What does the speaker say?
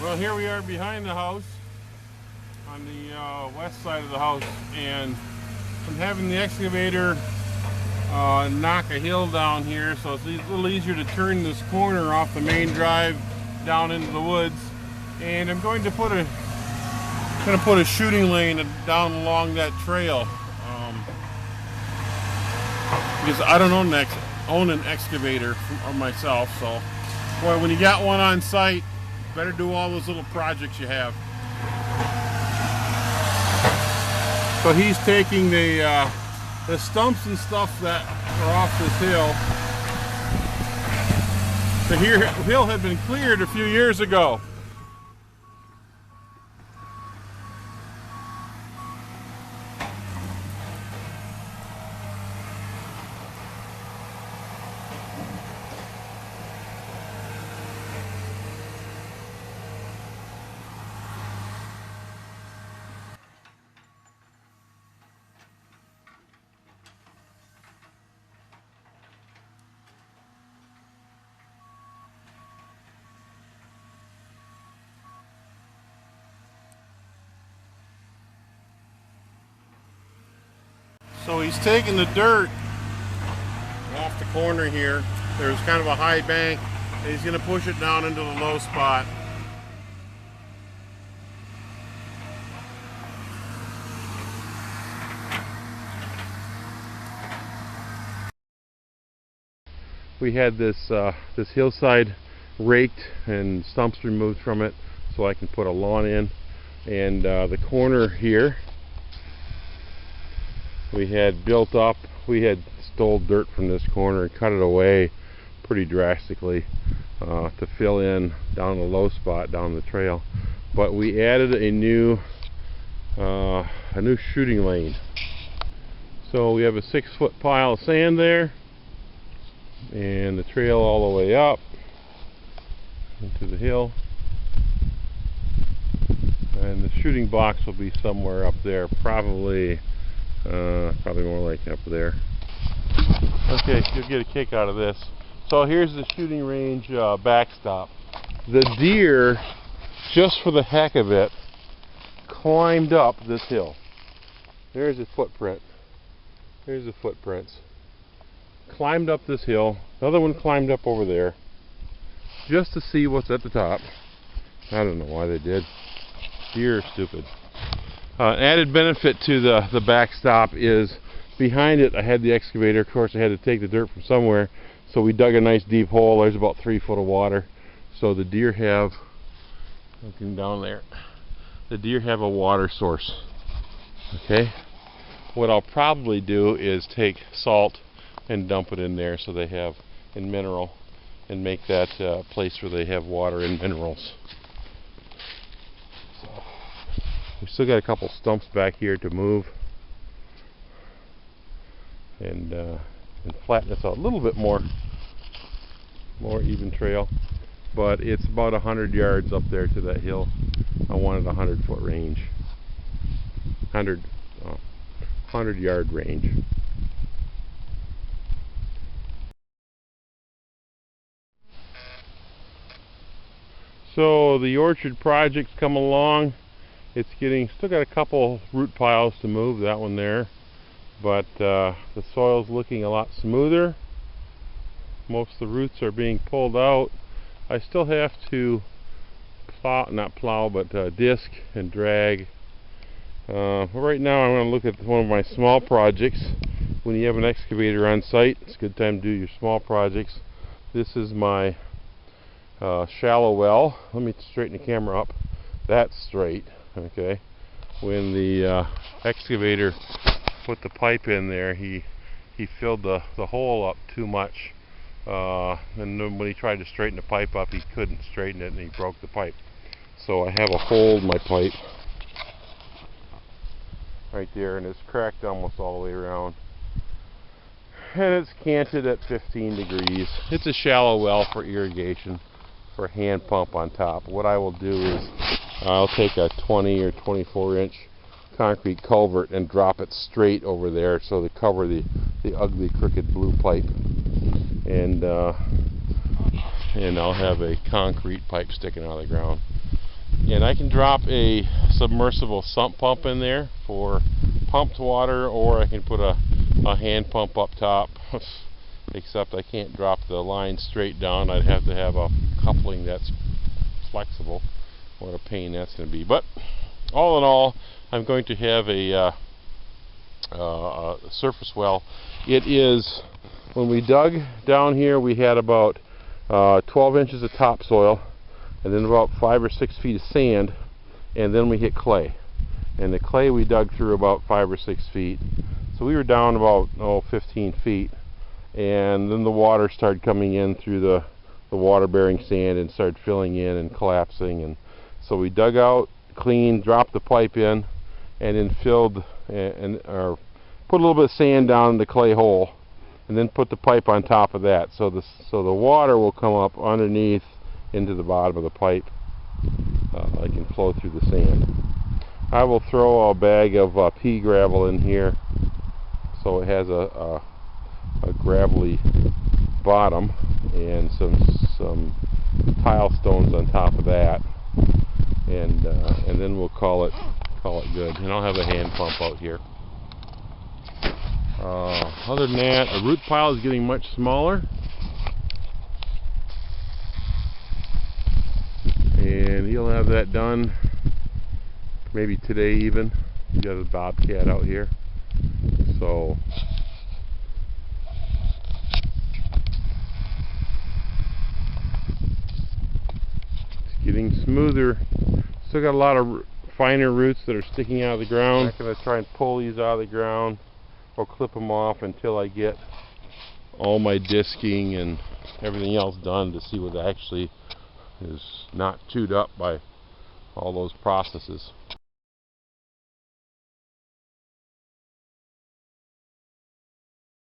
Well, here we are behind the house on the west side of the house, and I'm having the excavator knock a hill down here, so it's a little easier to turn this corner off the main drive down into the woods. And I'm going to put a shooting lane down along that trail because I don't own an excavator myself. So, boy, when you got one on site, better do all those little projects you have. So he's taking the stumps and stuff that are off this hill. The hill had been cleared a few years ago. So he's taking the dirt off the corner here. There's kind of a high bank, and he's going to push it down into the low spot. We had this hillside raked and stumps removed from it so I can put a lawn in, and the corner here we had built up. We had stole dirt from this corner and cut it away pretty drastically to fill in down the low spot down the trail. But we added a new shooting lane. So we have a 6-foot pile of sand there, and the trail all the way up into the hill, and the shooting box will be somewhere up there, probably more like up there. Okay, so you'll get a kick out of this. So here's the shooting range backstop. The deer, just for the heck of it, climbed up this hill. There's a footprint. There's the footprints. Climbed up this hill. Another one climbed up over there just to see what's at the top. I don't know why they did. Deer are stupid. Added benefit to the backstop is behind it I had the excavator. Of course I had to take the dirt from somewhere, so we dug a nice deep hole. There's about 3 foot of water, so the deer have, looking down there, the deer have a water source. Okay, what I'll probably do is take salt and dump it in there so they have in mineral, and make that a place where they have water and minerals. We still got a couple stumps back here to move and flatten this out a little bit more even trail, but it's about 100 yards up there to that hill. I wanted a 100-foot range, 100-yard range. So the orchard project's come along. It's still got a couple root piles to move, that one there, but the soil's looking a lot smoother. Most of the roots are being pulled out. I still have to disc and drag. Right now I'm going to look at one of my small projects. When you have an excavator on site, it's a good time to do your small projects. This is my shallow well. Let me straighten the camera up. That's straight. Okay, when the excavator put the pipe in there, he filled the hole up too much, and then when he tried to straighten the pipe up, he couldn't straighten it and he broke the pipe. So I have a hole in my pipe right there, and it's cracked almost all the way around, and it's canted at 15 degrees. It's a shallow well for irrigation, for a hand pump on top. What I will do is I'll take a 20 or 24-inch concrete culvert and drop it straight over there so to cover the ugly crooked blue pipe, and I'll have a concrete pipe sticking out of the ground. And I can drop a submersible sump pump in there for pumped water, or I can put a hand pump up top. Except I can't drop the line straight down. I'd have to have a coupling that's flexible. What a pain that's going to be. But all in all, I'm going to have a surface well. It is, when we dug down here, we had about 12 inches of topsoil, and then about 5 or 6 feet of sand, and then we hit clay. And the clay we dug through about 5 or 6 feet. So we were down about 15 feet, and then the water started coming in through the water-bearing sand and started filling in and collapsing. And so we dug out, cleaned, dropped the pipe in, and then filled or put a little bit of sand down in the clay hole, and then put the pipe on top of that. So the water will come up underneath into the bottom of the pipe. It can flow through the sand. I will throw a bag of pea gravel in here, so it has a gravelly bottom, and some tile stones on top of that, and then we'll call it good. And I'll have a hand pump out here. Other than that, the root pile is getting much smaller, and he'll have that done maybe today even. He's got a bobcat out here, so it's getting smoother. Still got a lot of finer roots that are sticking out of the ground. I'm not going to try and pull these out of the ground or clip them off until I get all my disking and everything else done, to see what actually is not chewed up by all those processes.